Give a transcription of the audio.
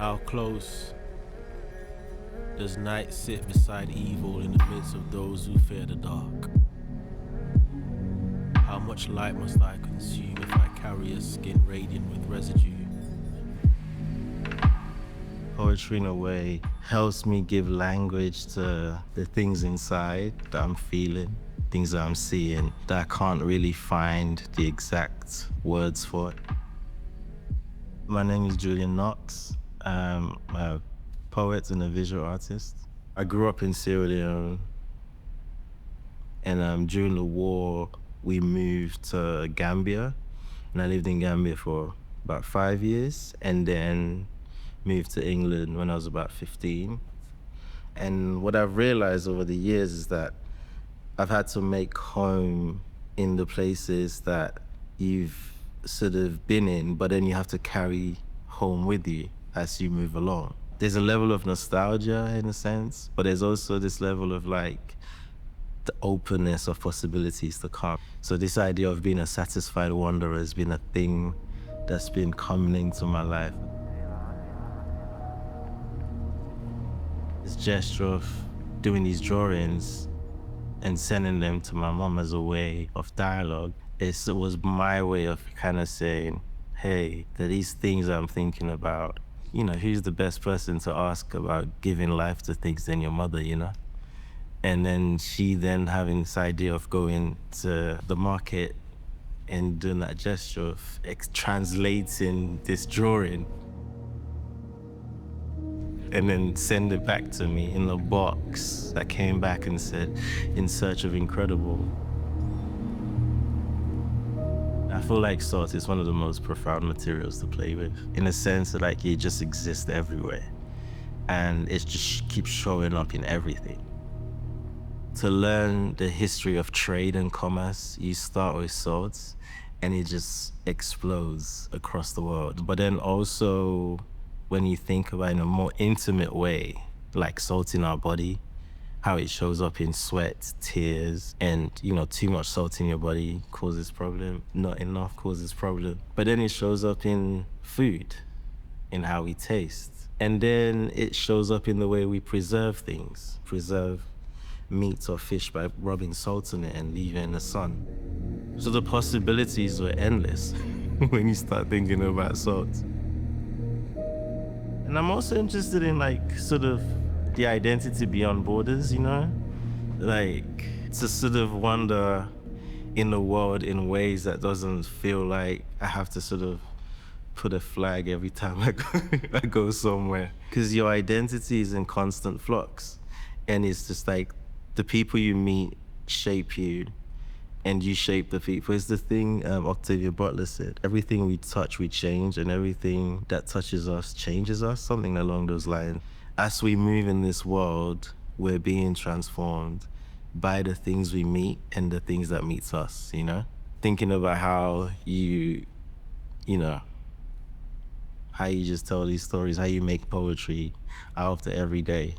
How close does night sit beside evil in the midst of those who fear the dark? How much light must I consume if I carry a skin radiant with residue? Poetry, in a way, helps me give language to the things inside that I'm feeling, things that I'm seeing, that I can't really find the exact words for. My name is Julian Knox. I'm a poet and a visual artist. I grew up in Sierra Leone, and during the war, we moved to Gambia, and I lived in Gambia for about 5 years, and then moved to England when I was about 15. And what I've realized over the years is that I've had to make home in the places that you've sort of been in, but then you have to carry home with you as you move along. There's a level of nostalgia in a sense, but there's also this level of like the openness of possibilities to come. So this idea of being a satisfied wanderer has been a thing that's been coming into my life. This gesture of doing these drawings and sending them to my mom as a way of dialogue, it was my way of kind of saying, hey, that these things I'm thinking about, you know, who's the best person to ask about giving life to things than your mother, you know? And then she then having this idea of going to the market and doing that gesture of translating this drawing and then send it back to me in a box that came back and said, in search of incredible. I feel like salt is one of the most profound materials to play with, in a sense that like it just exists everywhere and it just keeps showing up in everything. To learn the history of trade and commerce, you start with salt and it just explodes across the world. But then also when you think about it in a more intimate way, like salt in our body, how it shows up in sweat, tears, and you know, too much salt in your body causes problem, not enough causes problem. But then it shows up in food, in how we taste. And then it shows up in the way we preserve things, preserve meat or fish by rubbing salt in it and leaving it in the sun. So the possibilities were endless when you start thinking about salt. And I'm also interested in like sort of the identity beyond borders, you know? Like to sort of wander in the world in ways that doesn't feel like I have to sort of put a flag every time I go somewhere. Because your identity is in constant flux. And it's just like the people you meet shape you and you shape the people. It's the thing Octavia Butler said, everything we touch, we change, and everything that touches us changes us, something along those lines. As we move in this world, we're being transformed by the things we meet and the things that meets us, you know? Thinking about how you know, how you just tell these stories, how you make poetry out of the everyday.